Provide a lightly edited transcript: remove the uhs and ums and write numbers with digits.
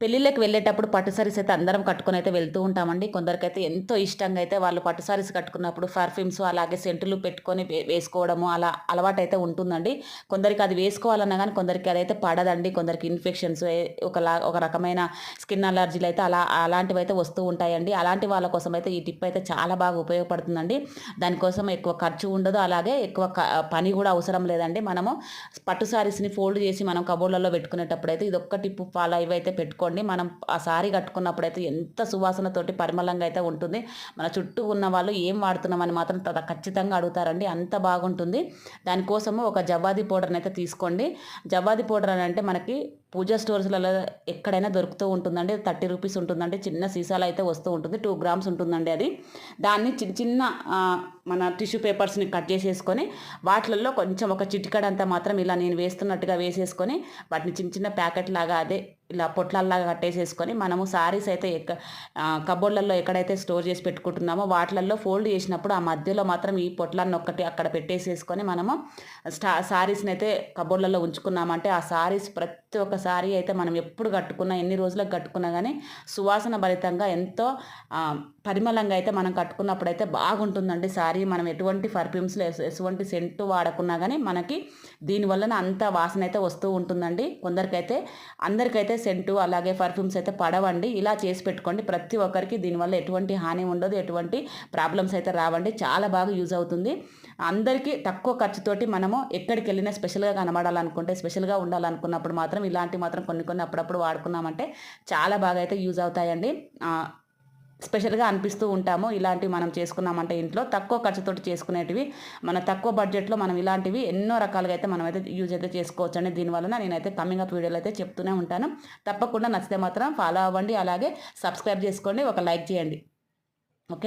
పెళ్ళిళ్ళకి వెళ్ళేటప్పుడు పట్టు సారీస్ అయితే అందరం కట్టుకొని అయితే వెళ్తూ ఉంటామండి. కొందరికైతే ఎంతో ఇష్టంగా అయితే వాళ్ళు పట్టు సారీస్ కట్టుకున్నప్పుడు పర్ఫ్యూమ్స్ అలాగే సెంటులు పెట్టుకొని వేసుకోవడము అలా అలవాటైతే ఉంటుందండి. కొందరికి అది వేసుకోవాలన్నా గానీ కొందరికి అదైతే పడదండి. కొందరికి ఇన్ఫెక్షన్స్ ఒక రకమైన స్కిన్ అలర్జీలు అయితే అలాంటివైతే వస్తూ ఉంటాయండి. అలాంటి వాళ్ళ కోసం అయితే ఈ టిప్ అయితే చాలా బాగా ఉపయోగపడుతుందండి. దానికోసం ఎక్కువ ఖర్చు ఉండదు. అలాగే ఎక్కువ పని గూడా అవసరం లేదండి. మనము పట్టు సారీస్‌ని ఫోల్డ్ చేసి మనం కబోర్డ్‌లలో పెట్టుకునేటప్పుడైతే ఇదొక్క టిప్ ఫాలో ఇవైతే పెట్టుకోండి. మనం ఆ సారీ కట్టుకున్నప్పుడైతే ఎంత సువాసనతోటి పరిమళంగా అయితే ఉంటుంది. మన చుట్టూ ఉన్న వాళ్ళు ఏం వాడుతున్నామని మాత్రం ఖచ్చితంగా అడుగుతారండి. అంత బాగుంటుంది. దానికోసము ఒక జవ్వాది పౌడర్‌ని అయితే తీసుకోండి. జవ్వాది పౌడర్ అని అంటే మనకి పూజా స్టోర్స్‌లలో ఎక్కడైనా దొరుకుతూ ఉంటుందండి. 30 రూపీస్ ఉంటుందండి. చిన్న సీసాలో అయితే వస్తూ ఉంటుంది. 2 గ్రామ్స్ ఉంటుందండి అది. దాన్ని చిన్న చిన్న మన టిష్యూ పేపర్స్‌ని కట్ చేసేసుకొని వాటిలల్లో కొంచెం ఒక చిటికెడంతా మాత్రం ఇలా నేను వేస్తున్నట్టుగా వేసేసుకొని వాటిని చిన్న చిన్న ప్యాకెట్ లాగా అదే ఇలా పొట్లాల్లాగా కట్టేసేసుకొని మనము సారీస్ అయితే కబోర్డ్‌లలో ఎక్కడైతే స్టోర్ చేసి పెట్టుకుంటున్నామో వాటిలల్లో ఫోల్డ్ చేసినప్పుడు ఆ మధ్యలో మాత్రం ఈ పొట్లాన్ని ఒక్కటి అక్కడ పెట్టేసేసుకొని మనము సారీస్‌ని అయితే కబోర్డ్‌లలో ఉంచుకున్నామంటే ఆ సారీస్ ప్రతి ఒక్క సారీ అయితే మనం ఎప్పుడు కట్టుకున్నా ఎన్ని రోజులకు కట్టుకున్నా కానీ సువాసన భరితంగా ఎంతో పరిమళంగా అయితే మనం కట్టుకున్నప్పుడైతే బాగుంటుందండి సారీ. మనం ఎటువంటి పర్ఫ్యూమ్స్‌లో ఎటువంటి సెంట్ వాడకున్నా గానీ మనకి దీనివలన అంత వాసన అయితే వస్తూ ఉంటుందండి. అందరికైతే సెంటు అలాగే పర్ఫ్యూమ్స్ అయితే పడవండి. ఇలా చేసి పెట్టుకోండి. ప్రతి ఒక్కరికి దీనివల్ల ఎటువంటి హాని ఉండదు. ఎటువంటి ప్రాబ్లమ్స్ అయితే రావండి. చాలా బాగా యూజ్ అవుతుంది. అందరికీ తక్కువ ఖర్చుతోటి మనము ఎక్కడికెళ్ళినా స్పెషల్‌గా కనబడాలనుకుంటే, స్పెషల్‌గా ఉండాలనుకున్నప్పుడు మాత్రం ఇలాంటివి మాత్రం కొన్ని అప్పుడప్పుడు వాడుకున్నామంటే చాలా బాగా అయితే యూజ్ అవుతాయండి. స్పెషల్‌గా అనిపిస్తూ ఉంటాము. ఇలాంటివి మనం చేసుకున్నామంటే ఇంట్లో తక్కువ ఖర్చుతోటి చేసుకునేటివి మన తక్కువ బడ్జెట్‌లో మనం ఇలాంటివి ఎన్నో రకాలుగా అయితే మనమైతే యూజ్ అయితే చేసుకోవచ్చండి. దీనివలన నేనైతే కమింగ్ అప్ వీడియోలో అయితే చెప్తూనే ఉంటాను. తప్పకుండా నచ్చితే మాత్రం ఫాలో అవ్వండి. అలాగే సబ్స్క్రైబ్ చేసుకోండి. ఒక లైక్ చేయండి.